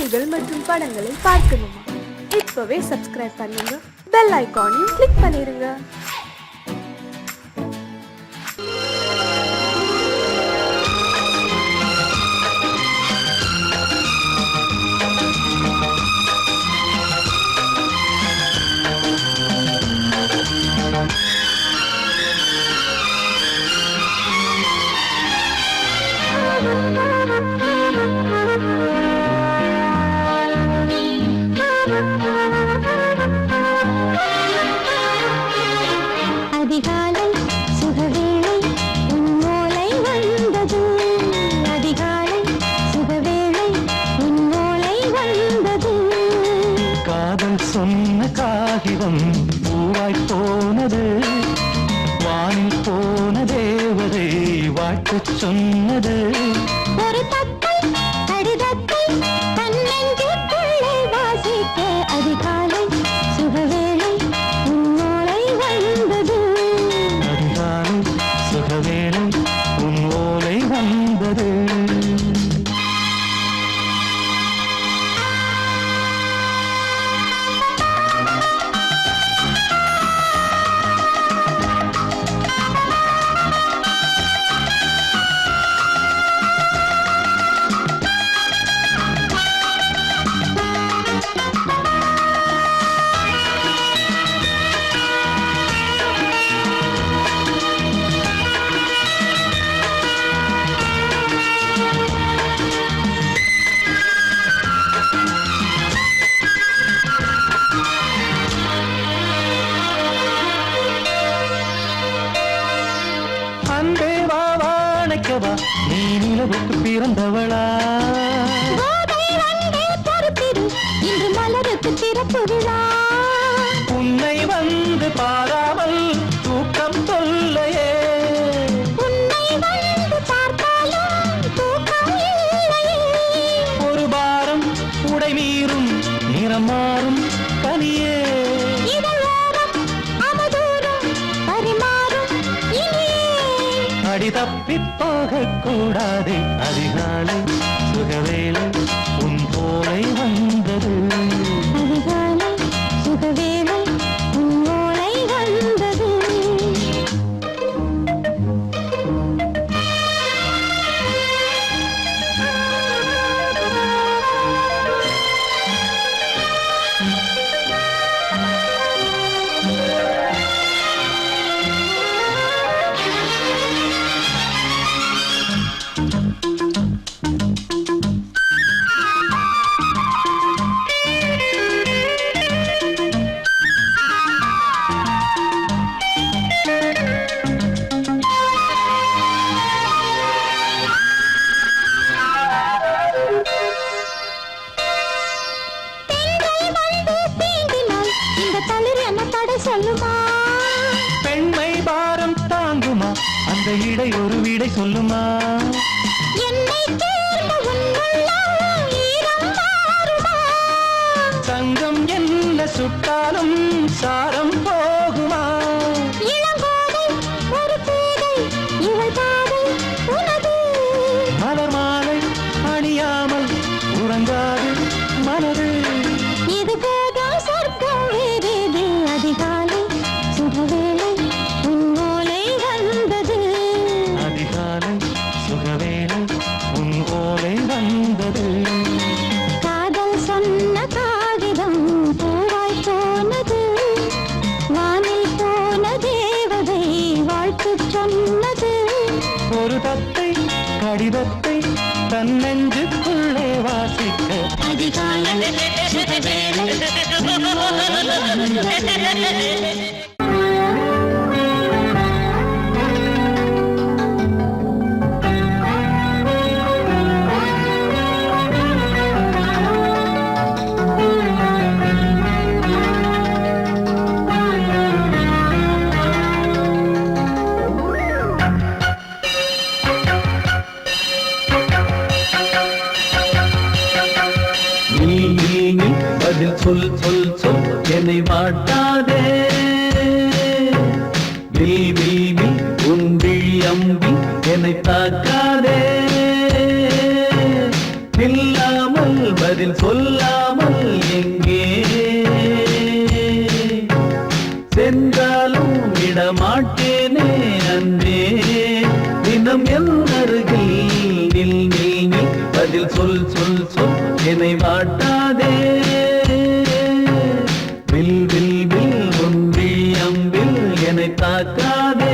செய்திகள் மற்றும் படங்களை பார்க்கணுமா? இப்பவே சப்ஸ்கிரைப் பண்ணுங்க, பெல் ஐகானையும் கிளிக் பண்ணிருங்க. அதிகாலை சுகவேளை உன்னோலை வந்தது, அதிகாலை சுகவேளை உன்னோலை வந்தது. காதல் சொன்ன காகிதம் பூவாய் போனது, வானில் போன தேவதை வாழ்த்து சொன்னது. ஒரு தத்தை கடிதத்தை தன்னெஞ்சுக்குள்ளே வாசிக்க அதிகாலை சுகவேளை உன்னோலை வந்தது, அதிகாலை சுகவேளை உன் ஓலை வந்தது. அன்பே வா வாழைக்கவா, நீ நிலவுக்கு பிறந்தவளா? கோதை வந்தே பொறுத்திரு, இன்று மலருக்கு திறப்பு விழா. உன்னை வந்து பாராமல் தூக்கம் தொல்லையே, உன்னை வந்து பார்த்தாலும் தூக்கம் இல்லையே. ஒரு பாரம் உடை மீறும் நிறம் மாறும் கனியே. இதழோரம் அவதூறம் பரிமாறும் இனியே. அடி தப்பிப் போகக் கூடாதே, அதிகாலை சுகவேளை உன் போலை வந்தது, அதிகாலை சுகவேளை உன்னோலை வந்தது. பெண்கள் வந்து தீண்டினால் இந்த தளிர் என்ன தடை சொல்லுமா? பெண்மை பாரம் தாங்குமா, அந்த இடை ஒரு விடை சொல்லுமா? என்னை தேர்ந்த உன்னுள்ளம் ஈரம் மாறுமா? தங்கம் என்ன சுட்டாலும் சாரம் போகுமா? இளங்கோதை ஒரு பேதை, இவள் பாதை உனது. மலர் மாலை அணியாமல் உறங்காது மனது. இது போதும் சொர்க்கம் வேறேது, அதிகாலை சுகவேளை உன்னோலை வந்தது, அதிகாலை சுகவேளை உன் ஓலை வந்தது. காதல் சொன்ன காகிதம் பூவாய் போனது, வானில் போன தேவதை வாழ்த்து சொன்னது. ஒரு தத்தை கடிதத்தை தன்னெஞ்சுக்குள்ளே வாசிக்க அதிகாலை சுகவேளை உன்னோலை வந்தது. பதில் சொல் சொல் சொல் என்னை வாட்டாதே. வில் உன் விழி அம்பி என்னை தாக்காதே. இல்லாமல் பதில் சொல்லாமல் எங்கே சென்றாலும் விடமாட்டேனே அன்பே தினம் என் அருகில் நில் நில் நில் பதில் சொல் சொல் சொல் என்னை வாட்டாதே வில் வில் வில் ஒன்றி அம்பில் என்னை தாக்காதே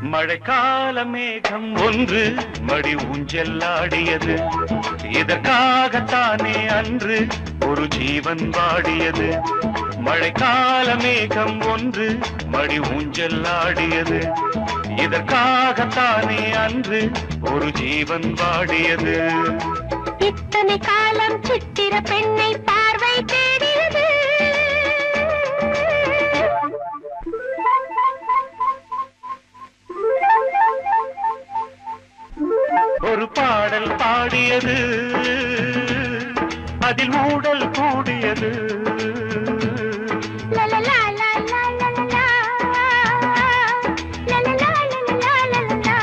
மழைக்கால மேகம் ஒன்று மடி ஊஞ்செல்லாடியது இதற்காகத்தானே அன்று ஒரு ஜீவன் வாடியது. மழைக்கால மேகம் ஒன்று மடி ஊஞ்சல் ஆடியது. இதற்காகத்தானே அன்று ஒரு ஜீவன் வாடியது. இத்தனை காலம் சித்திர பெண்ணை பார்வை தேடியது. ஒரு பாடல் பாடியது, அதில் ஊடல் கூடியது. லலலா லலலா லலலா லலலா லலலா லலலா.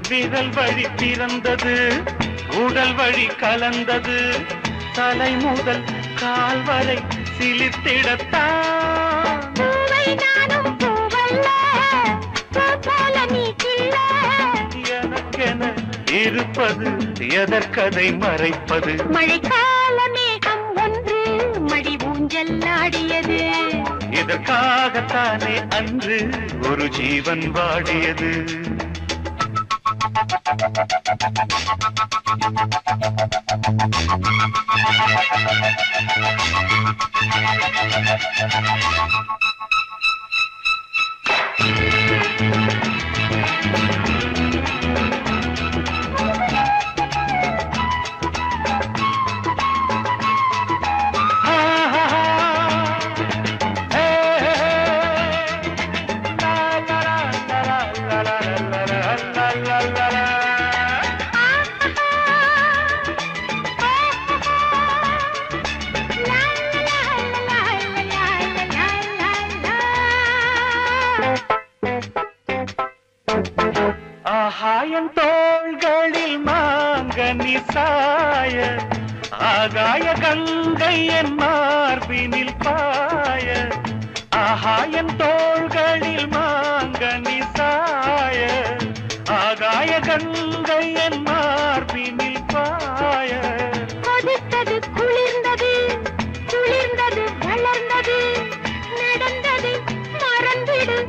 விரல் வழி பிறந்தது, உடல் வழி கலந்தது. தலை முதல் கால் வரை சிலித்திடத்தான். பூவை நானும் பூவல்ல, பூ போல நீ கிள்ள. எனக்கென இருப்பது எதற்கதை மறைப்பது. மழைக்கால மேகம் ஒன்று மடி ஊஞ்சல் ஆடியது. இதற்காகத்தானே அன்று ஒரு ஜீவன் வாடியது. ஆகாயன் தோள்களில் மாங்கனி சாய, ஆகாய கங்கை என் மார்பினில் பாய. ஆகாயன் தோள்களில் மாங்கனி சாய, ஆகாய கங்கை என் மார்பினில் பாய. கொதித்தது குளிர்ந்தது, குளிர்ந்தது வளர்ந்தது, நடந்தது மறந்திடு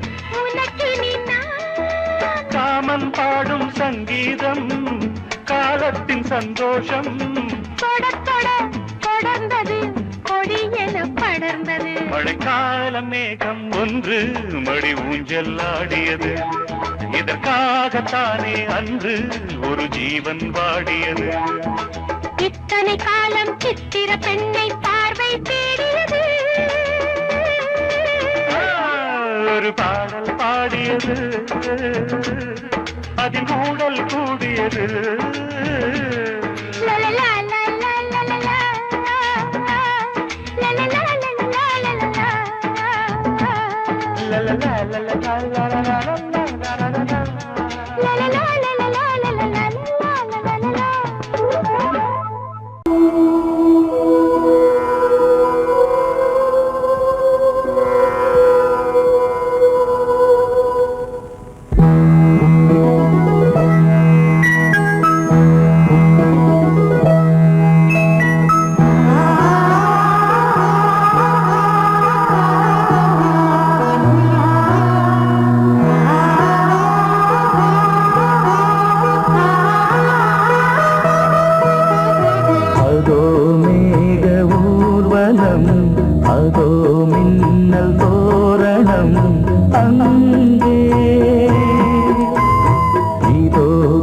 உனக்கு நீ. காமன் பாடும் சங்கீதம் காலத்தின் சந்தோஷம். தொட தொட தொடர்ந்தது கொடி என படர்ந்தது. மழைக்கால மேகம் ஒன்று மடி ஊஞ்சல் ஆடியது. இதற்காகத்தானே அன்று ஒரு ஜீவன் வாடியது. இத்தனை காலம் சித்திர பெண்ணை பார்வை தேடியது. ஒரு பாடல் பாடியது, அதில் ஊடல் கூடியது. லலலா லலலா லலலா லலலா லலலா லலலா.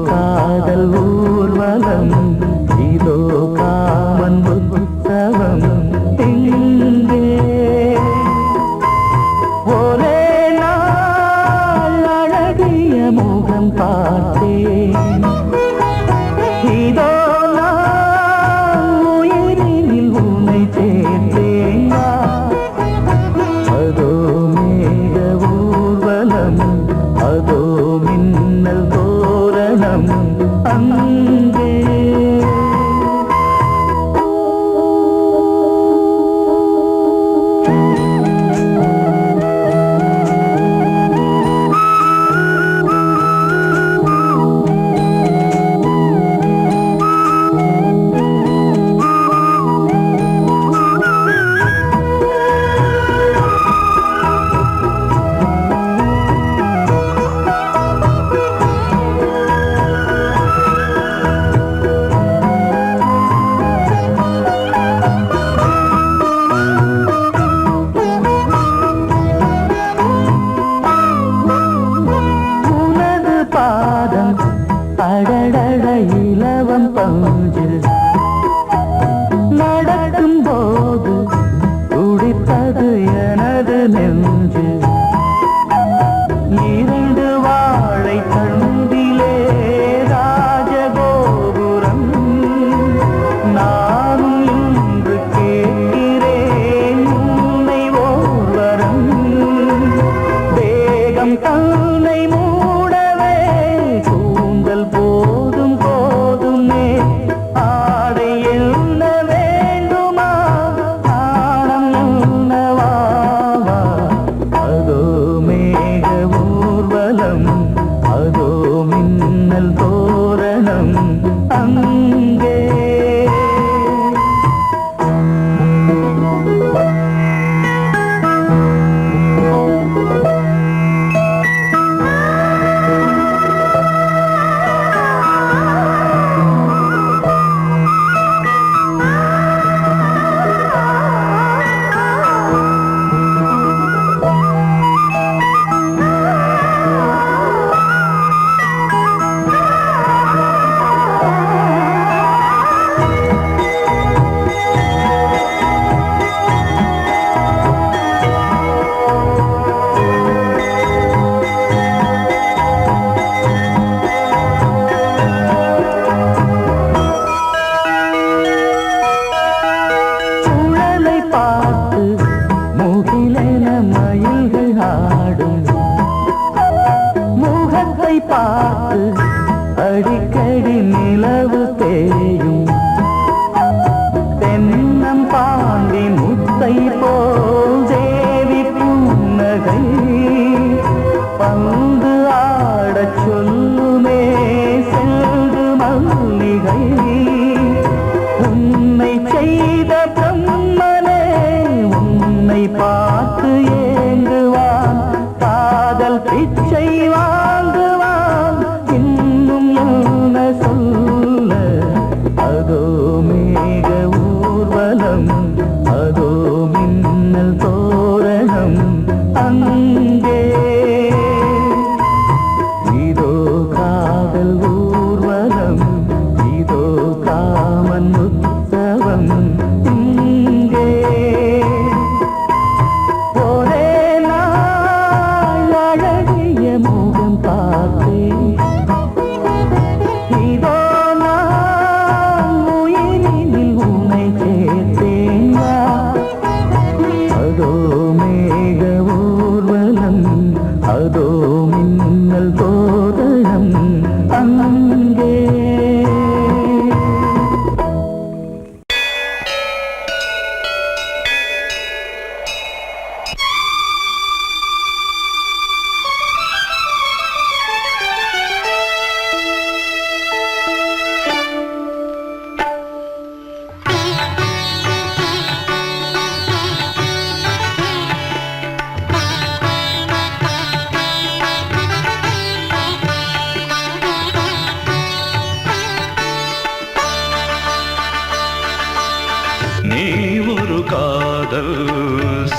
காதல் ஊர்வலம்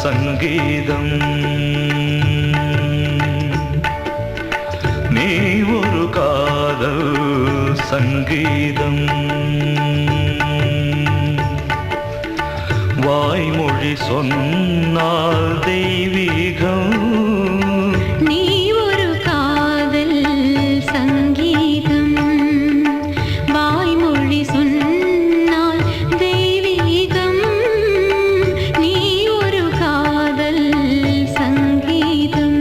சங்கீதம் நீ ஒரு காதல் சங்கீதம் வாய்மொழி சொன்னால் தெய்வீகம் நீ ஒரு காதல் சங்கீதம் வாய்மொழி சொன்னால் தெய்வீகம் நீ ஒரு காதல் சங்கீதம்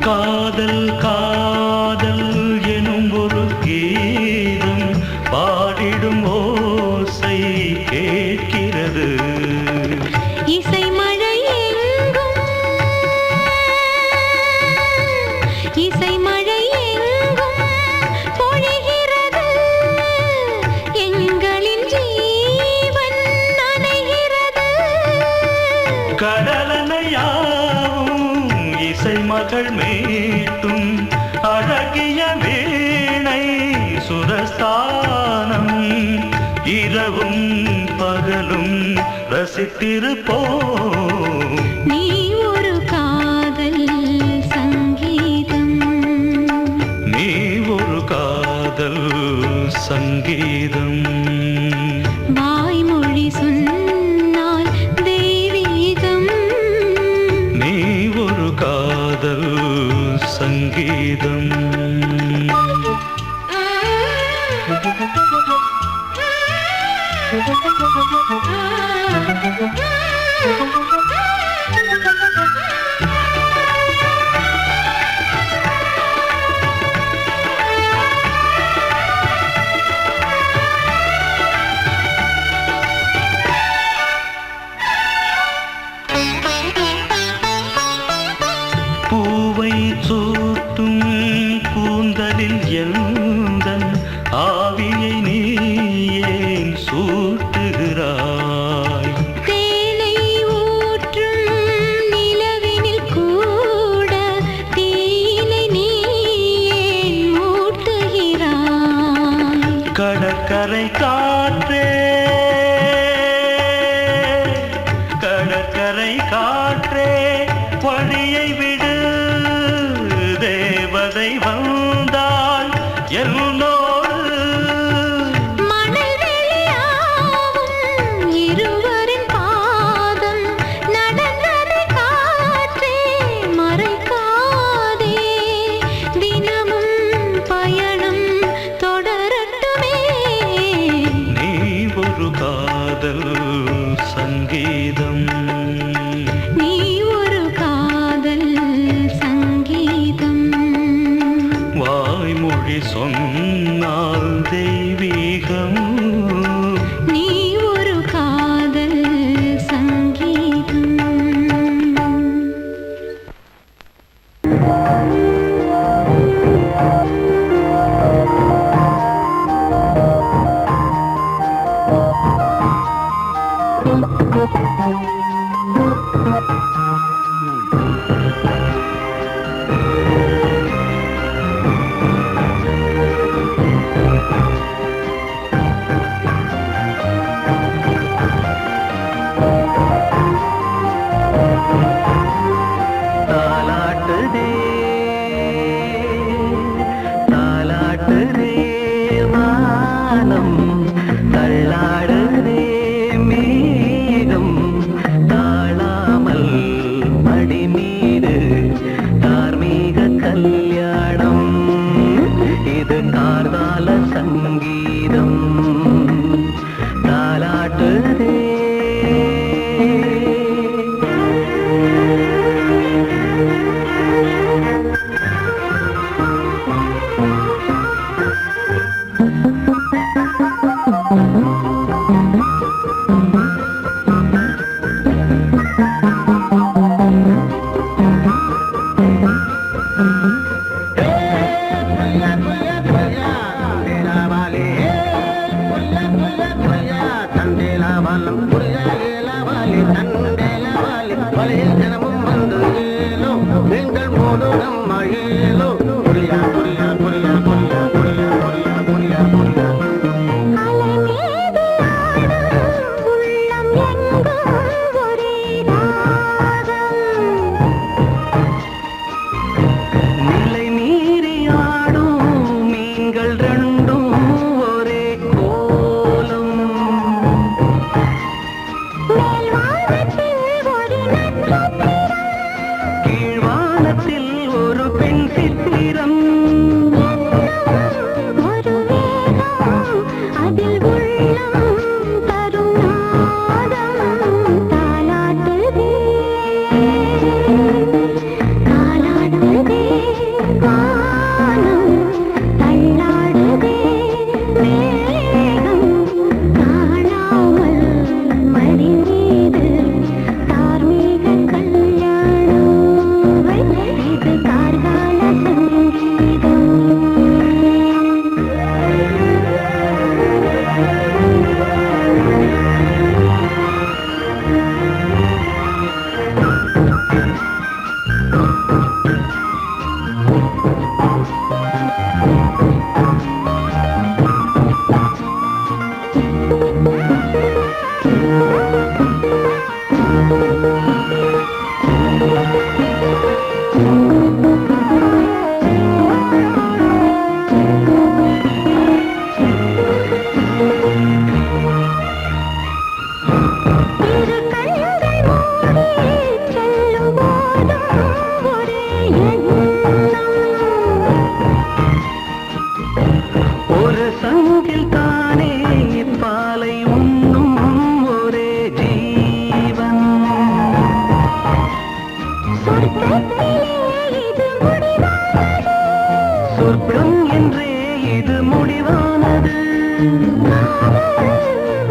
காதல் காதல் எனும் ஒரு கீதம் பாடிடும் ஓசை கேட்கிறது. இசை மழை எங்கும் இசை மழை எங்கும் பொழிகிறது. எங்களின் ஜீவன் நனைகிறது. கடலனையாவும் இசை மகள் மீட்டும் அழகிய வீணை சுரஸ்தானம். இரவும் பகலும் ரசித்திருப்போம். நீ ஒரு காதல் சங்கீதம். நீ ஒரு காதல் சங்கீதம். வாய்மொழி சொன்னால் தெய்வீகம். நீ ஒரு காதல் சங்கீதம். பூவை சூட்டும் கூந்தலில் எந்தன் ஆவியை நீ ஏன் சூட்டுகிறாய்? தேனை ஊற்றும் நிலவினில் கூட தீனை நீ ஏன் மூட்டுகிறாய்? கடற்கரை காற்றே கடற்கரை காற்றே வழியை விடு. தேவதை வந்தால் என்னோடு மணல் வெளியாகும் இருவரின் பாதம் நடந்ததை காற்றே மறைக்காதே. தினமும் பயணம் தொடரட்டுமே. நீ ஒரு காதல் சங்கீதம். நீ ஒரு காதல் சங்கீதம். வாய்மொழி சொன்னால் தெய்வீகம். நீ ஒரு காதல் சங்கீதம். தாலாட்டுதே தாலாட்டுதே வானம். தள்ளாடுதே மேகம். தாழாமல் மடி மீது தார்மீக கல்யாணம். இது கார்கால சங்கீதம். தாலாட்டுதே அலைமேது ஆடும் உள்ளம் எங்கும் ஒரே ராகம். நிலை மீறி ஆடும் மீன்கள் ரெண்டும் ஒரே கோலம். மேல்வானத்தில் ஒரு நட்சத்திரம். கீழ்வானத்தில் ஒரு பெண் சித்திரம். ஒரு வேகம் அதில் உள்ளம் தரும் நாதம். தாலாட்டுதே தாலாட்டுதே சொர்க்கம் என்றே இது முடிவானது.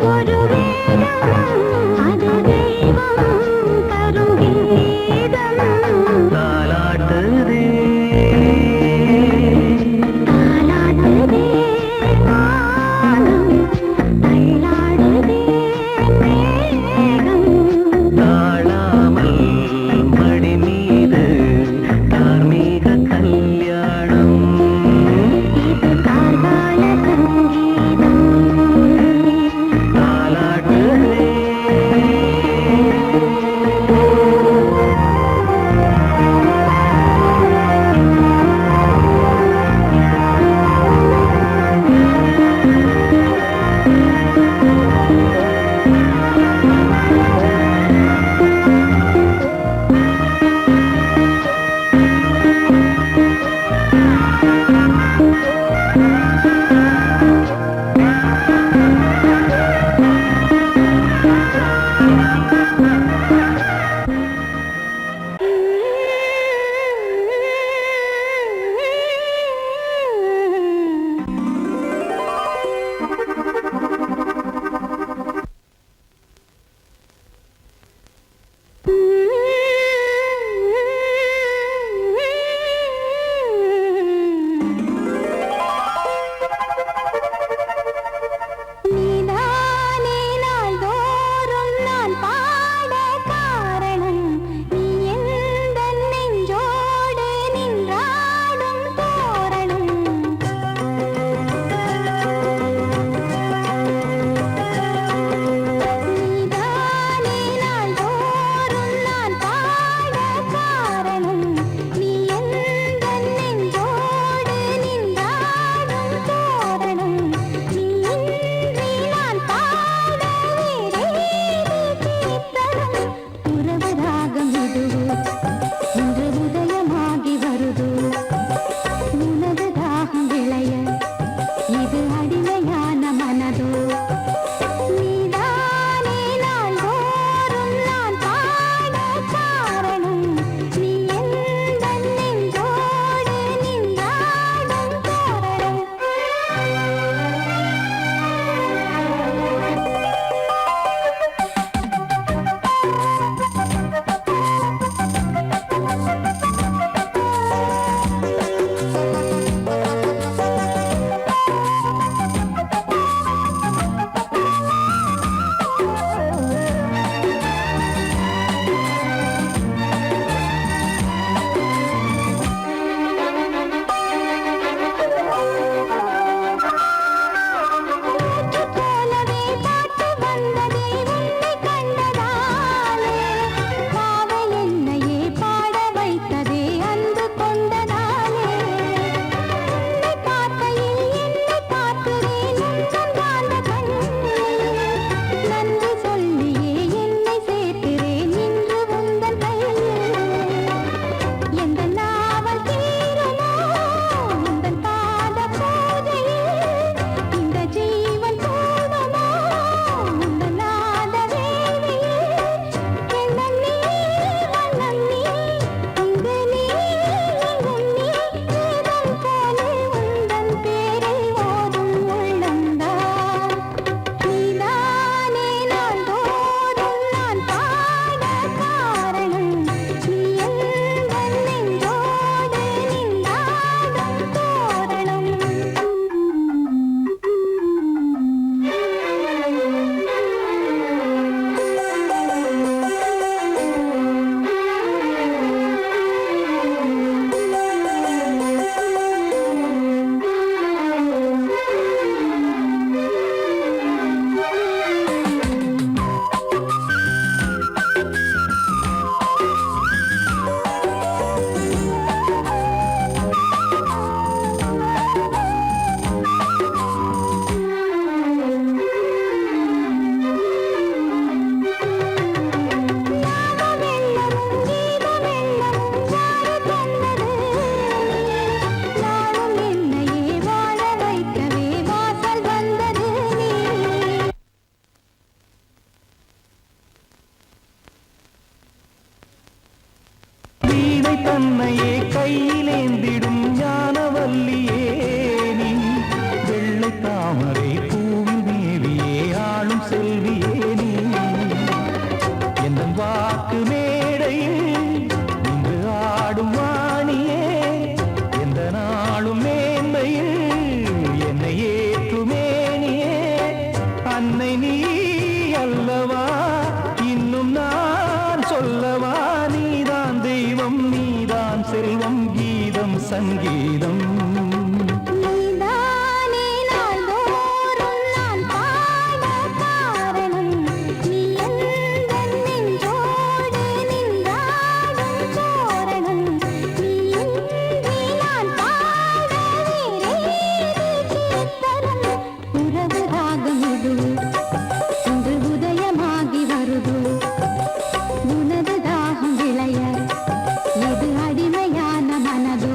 ஒரு வேதம் அது தெய்வம் தரும் கீதம் தாலாட்டுதே தாலாடுதே வானம் தள்ளாடுதே மேகம் தாழாமல் மடி மீது தார்மீக கல்யாணம். இது கார்கால சங்கீதம் சங்கீதம். நீதானே நாள்தோறும் நான் பாட காரணம். நீ எந்தன் நெஞ்சோடு நின்றாடும் தோரணம். நீ இன்றி நான் பாட வேறேது கீர்த்தனம். உறவு ராகம் இது இன்று உதயமாகி வருது. உனது தாகம் விளைய எது அடிமையான மனதோ.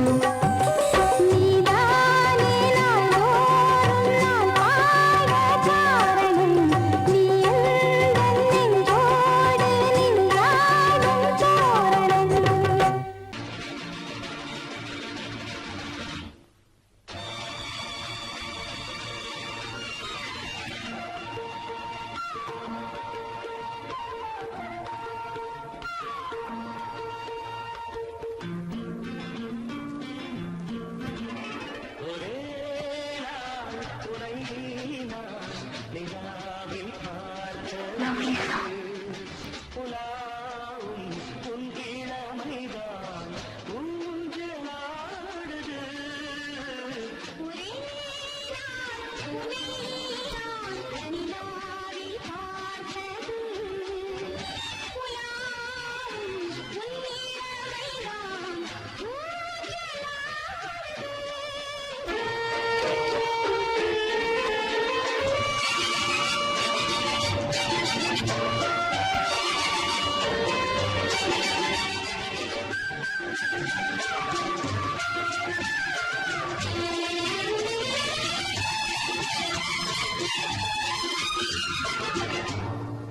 நீதானே நாள்தோறும் நான் பாட காரணம். நீ எந்தன் நெஞ்சோடு நின்றாடும் தோரணம்.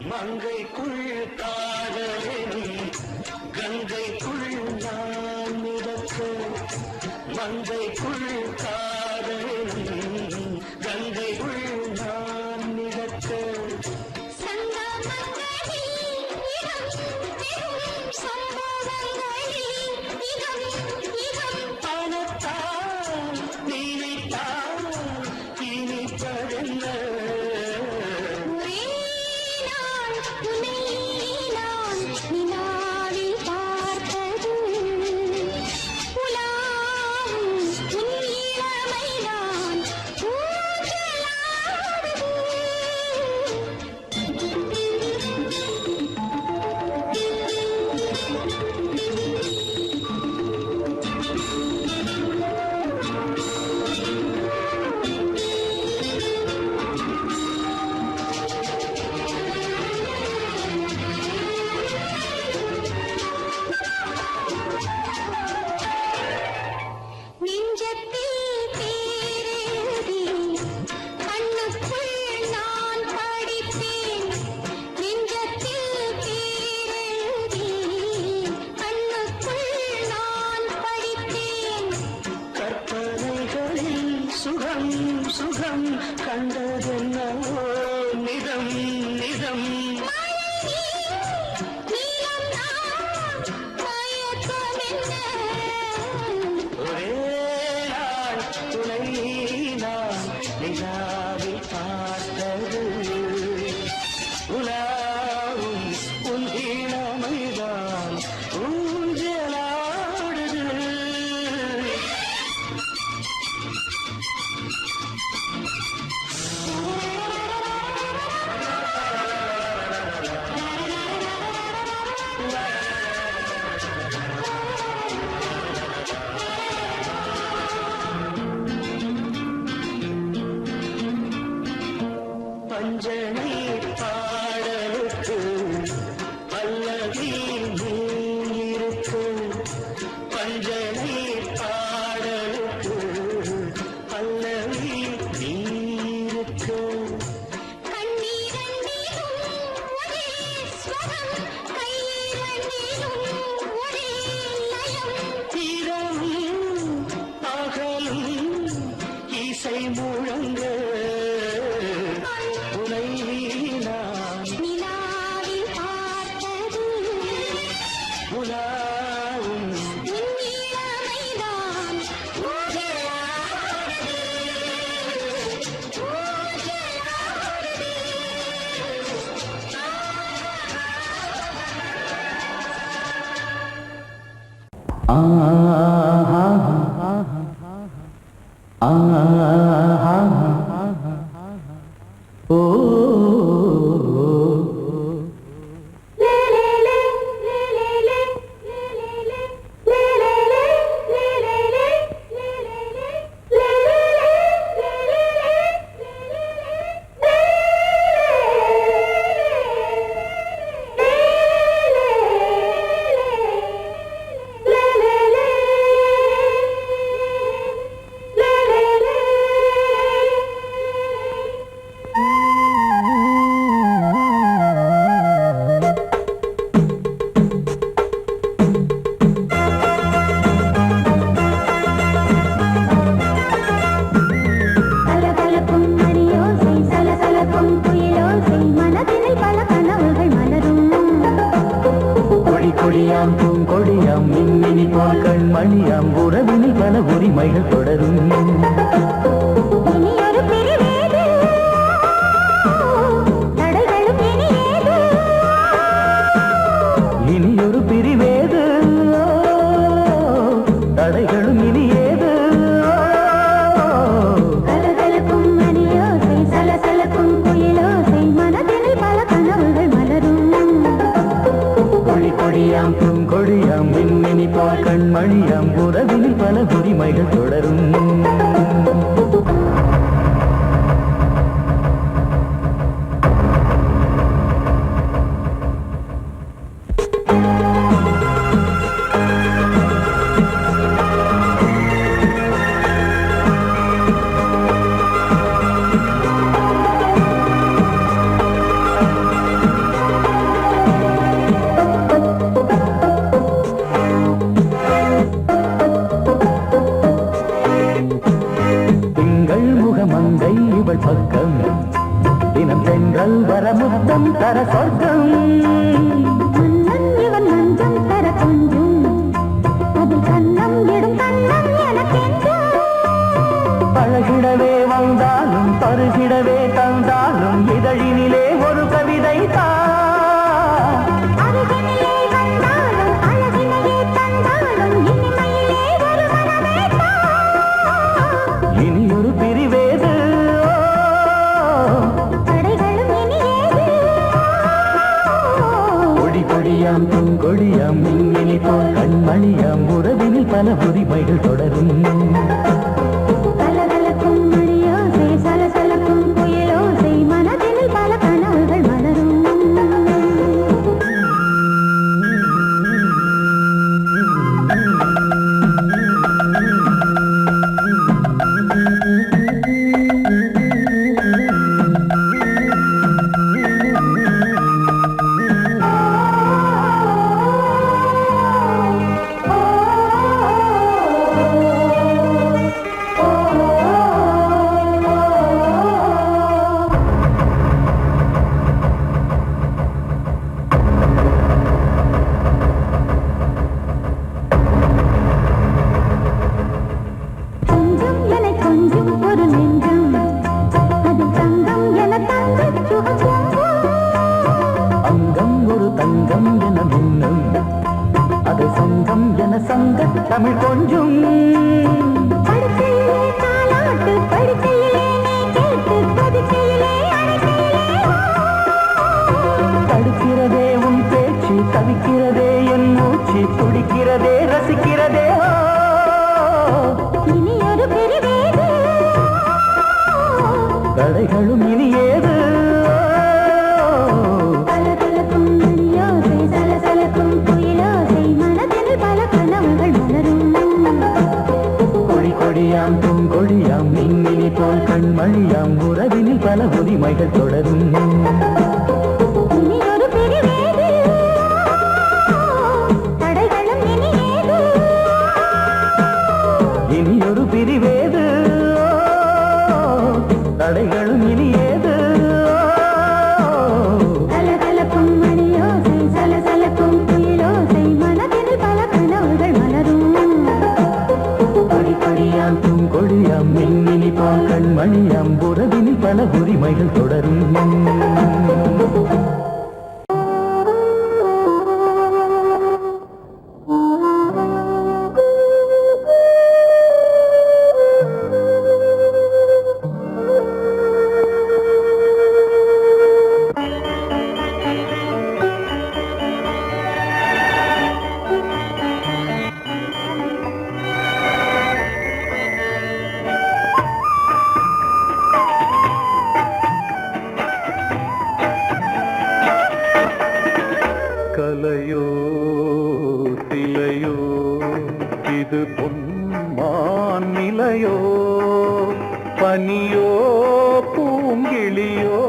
மங்கைக்குள் காதலின் கங்கைக்குள் நான் மிதக்க. மங்கைக்குள் காதலின் கங்கைக்குள் நான் மிதக்க. பணத்தால் நினைத்தால் இனிப்பதென்ன. சுகம் சுகம் கண்டதென்னவோ நிதம் நிதம். ஒரே நாள் துணை நான் நிலாவில் பார்த்தது. உலாவும் உன் இளமைதான் ஊஞ்சலாடுது. பஞ்சனை பாடலுக்கு பல்லவி நீ இருக்கு. பஞ்சனை பாடலுக்கு பல்லவி நீ இருக்கு. இரவும் பகலும் இசை முழங்க. உனை நான் உலாவும் ஆஹா பல உரிமைகள் தொடரும். இனி ஒரு பிரிவேது, தடைகளும் இனி ஏது. இனி ஒரு பிரிவேது, தடைகளும் இனி ஏது. கலகலக்கும் மணியோசை, சலசலக்கும் குயிலோசை, மனதினில் பல கனவுகள் மலரும். கொடி கொடியாம் பூங்கொடியாம் மின்மினி போல் கண்மணியாம் உறவினில் பல உரிமைகள் தொடரும். திங்கள் முகமங்கை இவள் பக்கம் தினம் தென்றல் வரமுத்தம் தர சொர்க்கம். மன்னன் இவன் மஞ்சம் தர கொஞ்சும், அதில் கண்ணம் இடும் கண்ணம் எனக்கென்றும். பழகிடவே வந்தாலும் பருகிடவே தந்தாலும் இதழினிலே ஒரு கவிதை தான். அருகினிலே வந்தாலும் அழகினையே தந்தாலும் இனிமையிலே ஒரு மனமே தான். இனி ஒரு பிரிவேது, தடைகளும் இனி ஏது. கொடி கொடியாம் பூங்கொடியாம் மின்மினி போல் கண்மணியாம் உறவினில் பல உரிமைகள் தொடரும். கலகலக்கும் மணியோசை, சலசலக்கும் குயிலோசை, மனதினில் பல கனவுகள் மலரும். கொஞ்சம் என கொஞ்சம் ஒரு நெஞ்சம், அது தங்கம் என தங்கச் சுகம். அங்கம் ஒரு தங்கம் என மின்னும் அது சங்கம் என சங்க தமிழ் கொஞ்சும். படுக்கையிலே தாலாட்டு, படுக்கையிலே நீ கேட்டு, படுக்கையிலே அழைக்கையிலே தடுக்கிறதே உன் பேச்சு, தவிக்கிறதே என் மூச்சு, துடிக்கிறதே ரசிக்கிறதே. இனி ஒரு பிரிவேது, தடைகளும் இனி ஏது. கலகலக்கும் மணியோசை, சலசலக்கும் குயிலோசை, மனதினில் பல கனவுகள் மலரும். கொடி கொடியாம் பூங்கொடியாம் மின்மினி போல் கண்மணியாம் உறவினில் பல உரிமைகள் தொடரும். இனி ஒரு பிரிவேது, தடைகளும் இனி ஏது. இனி ஒரு பிரிவேது, தடைகளும் இனி ஏது. கலகலக்கும் மணியோசை, சலசலக்கும் குயிலோசை, மனதினில் பல கனவுகள் மலரும். கொடி கொடியாம் பூங்கொடியாம் மின்மினி போல் கண்மணியாம் உறவினில் பல உரிமைகள் தொடரும். கலையோ சிலையோ இது பொன்மான் நிலையோ, பனியோ பூங்கிளியோ,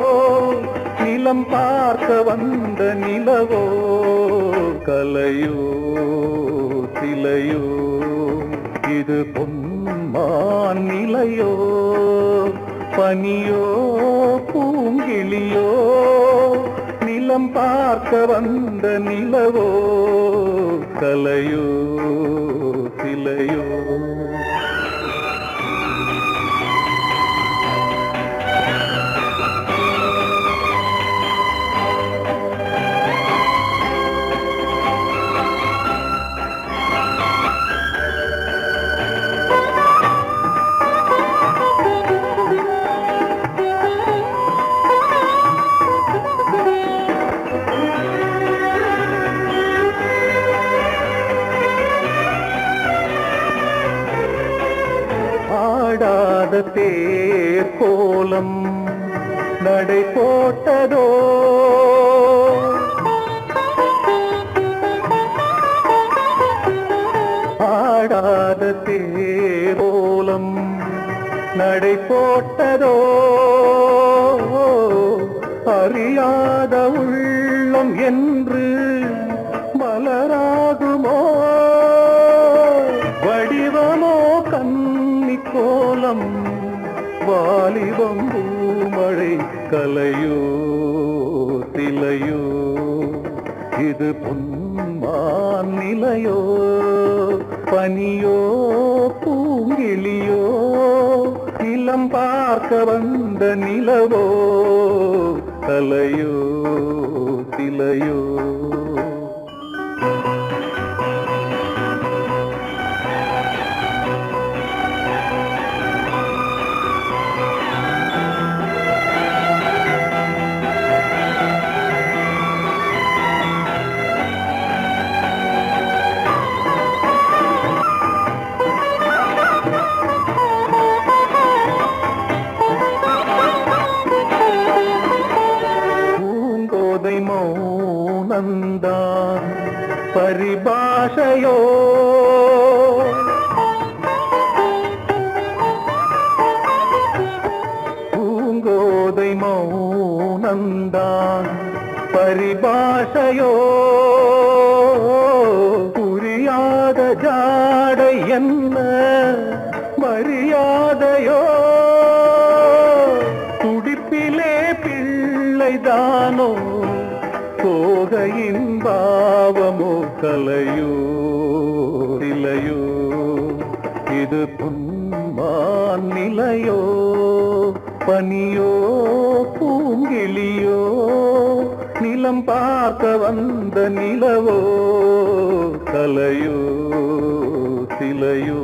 நிலம் பார்க்க வந்த நிலவோ. கலையோ சிலையோ இது பொன்மான் நிலையோ, பனியோ பூங்கிளியோ, நிலம் பார்க்க வந்த நிலவோ. கலையோ சிலையோ ஆடாத தேர் கோலம் நடை போட்டதோ ஆடாத தேர் கோலம் நடை போட்டதோ அறியாத உள்ளம் என்று மலராகுமோ வடிவமோ கன்னி கோலம் வாலிபம் பூமழை கலையோ திலையோ இது பொன்மான் நிலையோ பனியோ பூங்கிளியோ இளம் பார்க்க வந்த நிலவோ கலையோ திலையோ மௌனந்தான் பரிபாஷையோ பூங்கோதை மௌனந்தான் பரிபாஷையோ புரியாத ஜாடை என்ன மரியாதையோ துடிப்பிலே பிள்ளைதானோ சோகையின் பாவமோ கலையோ இலையோ இது பொன்மான் நிலையோ பனியோ பூங்கிளியோ நிலம் பார்க்க வந்த நிலவோ கலையோ சிலையோ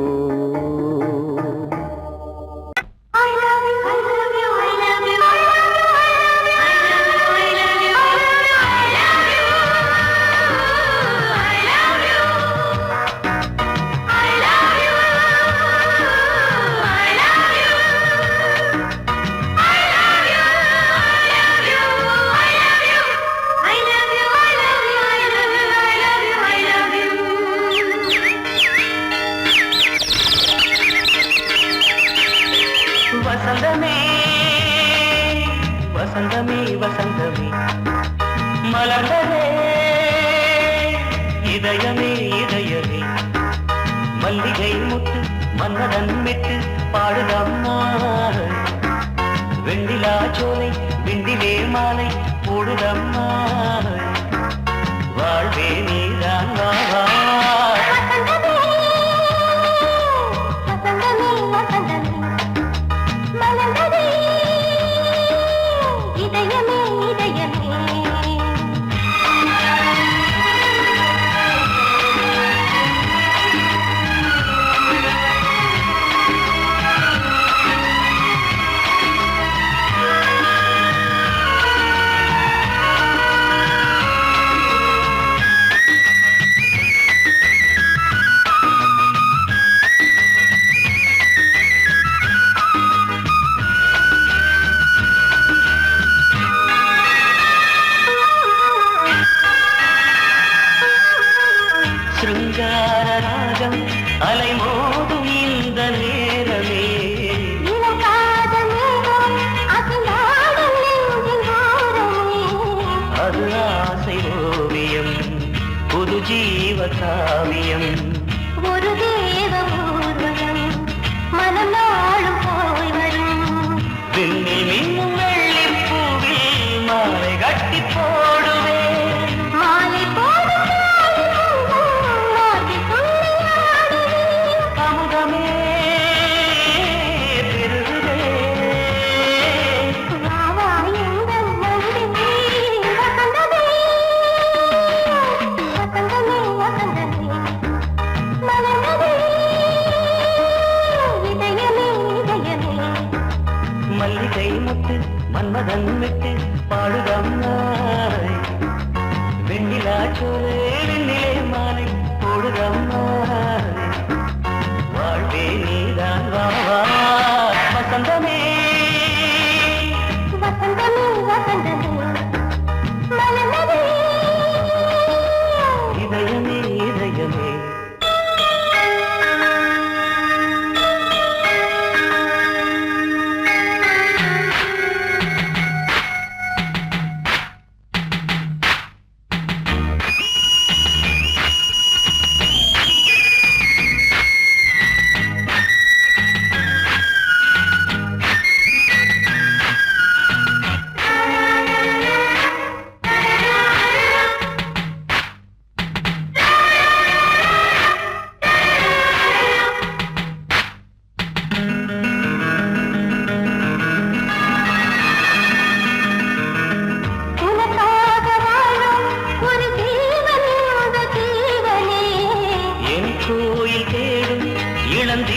வசந்தமே வசந்தமே வசந்தமே மலர்ந்ததே இதயமே இதயமே மல்லிகை முத்து மன்னதன் மெட்டு பாடுதம்மா வெண்ணிலா சோலை விண்டிலே மாலை போடுதம்மா வாழ்வே நீதான் வா அலைமோதும் இந்த நேரமே அது ஆசை ஓவியம் புது ஜீவ காவியம் ஒரு தேவ ஊர்வலம் மனம் நாளும் போய் வரும் விண்ணில் மின்னும் வெள்ளி பூவில் மாலை கட்டி போடுவேன் மாலை மல்லிகை முத்து மன்மதன் விட்டு பாடுதம்மாய் வெண்ணிலா சோலை வெண்ணிலே மாலை போடுதம்மாய் வாழ்வே நீதான் வா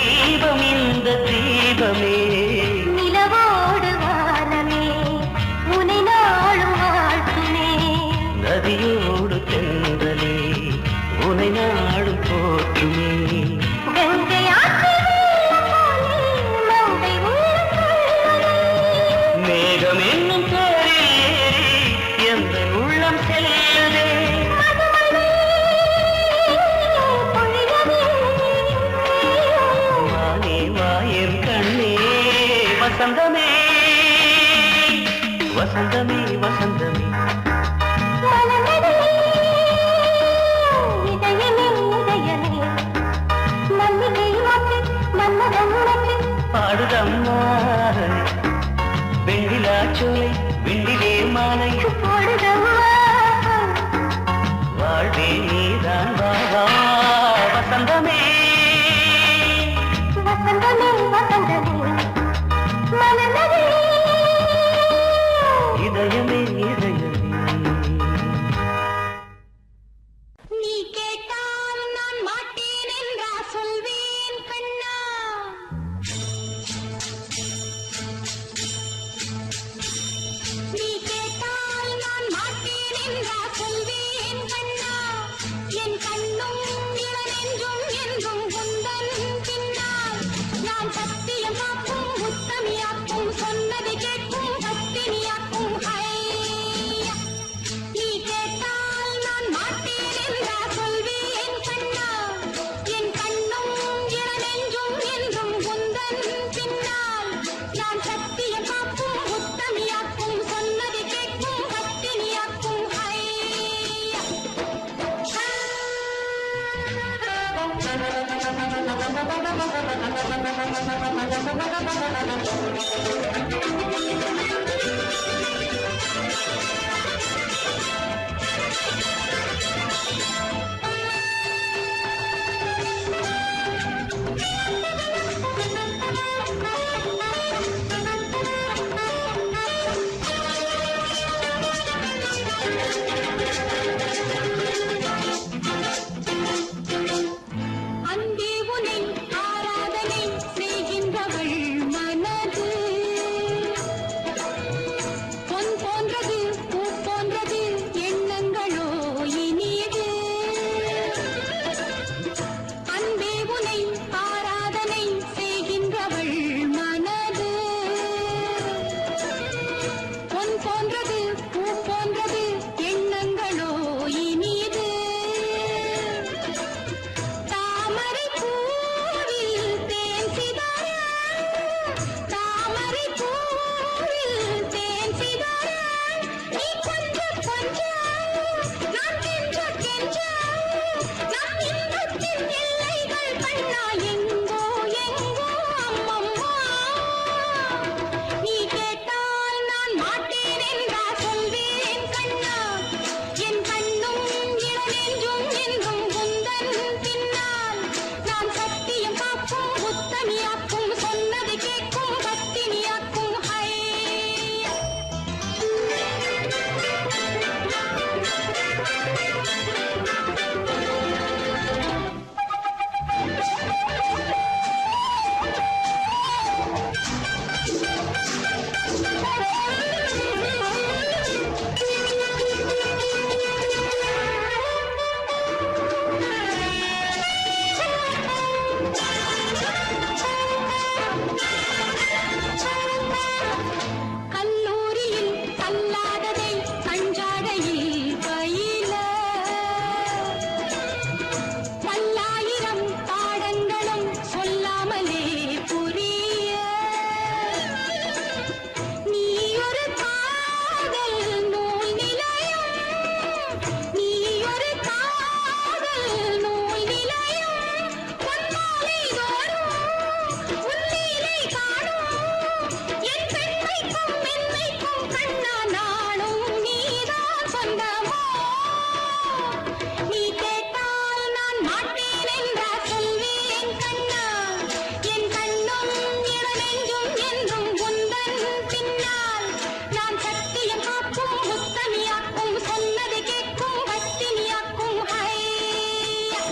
தீபம் இந்த தீபமே நிலவோடு வானமே உனை நாளும் வாழ்த்துமே நதியோடு தென்றலே உனை நாடும் போற்றுமே கங்கை மேகம் என்னும் பேரில் எந்த உள்ளம் செல்லுதே வானே வாயன் கண்ணே வசந்தமே வசந்தமே வசந்தமே பாடுதம்மா வெண்ணிலா சோலை வெண்ணிலே மாலை வாழ்வே நீதான் வா வசந்தமே இதயமே இதயமே நீ கேட்டால் நான் மாட்டேன் என்றா சொல்வேன் கண்ணா நீ கேட்டால் நான் மாட்டேன் என்றா சொல்வேன் கண்ணா என் கண்ணும் இளநெஞ்சும் என்றும் உந்தன் பின்னால் நான் சத்தியம் காக்கும் உத்தமியாக்கும் சொன்னதை கேட்கும் பத்தினியாக்கும் ஹையா நீ கேட்டால் நான் மாட்டேன் என்றா சொல்வேன் கண்ணா என் கண்ணும் இளநெஞ்சும் என்றும் உந்தன் பின்னால் நான் சத்தியம் காக்கும் உத்தமியாக்கும் சொன்னதை கேட்கும் பத்தினியாக்கும் ஹையா அன்பே உனை ஆராதனை செய்கின்றவள் மனது பொன் போன்றது பூ போன்றது எண்ணங்களோ இனியது அன்பே உனை ஆராதனை செய்கின்றவள் மனது பொன் போன்றது பூ போன்றது எண்ணங்களோ இனியது தாமரை பூவில் தேன் சிதற தாமரை பூவில் தேன் சிதற நீ கொஞ்சம் கொஞ்சம் நான் கெஞ்ச கெஞ்ச நான் இன்பத்தின் எல்லைகள் கண்ணா எங்கோ எங்கோ அம்மம்மா நீ கேட்டால் நான் மாட்டேன் என்றா சொல்வேன் கண்ணா என் கண்ணும் இளநெஞ்சும் என்றும் உந்தன் பின்னால் நான் சத்தியம் காக்கும் உத்தமியாக்கும் சொன்னதை கேட்கும் பத்தினியாக்கும் ஹையா கல்லூரியில் கல்லாததை கஞ்சாடையில் பயில பல்லாயிரம் பாடங்களும் சொல்லாமலே புரிய நீ ஒரு காதல் நூல் நிலையம் நீ ஒரு காதல் நூல் நிலையம் பொன்மாலை தோறும் உன்னிலை காணும் என் பெண்மைக்கும் மென்மைக்கும் கண்ணா நாளும் நீதான் சொந்தமோ நீ கேட்டால் நான் மாட்டேன் என்றா சொல்வேன் கண்ணா என் கண்ணும் இளநெஞ்சும் என்றும் உந்தன் பின்னால் நான் சத்தியம் காக்கும் உத்தமியாக்கும் சொன்னதை கேட்கும் பத்தினியாக்கும் ஹையா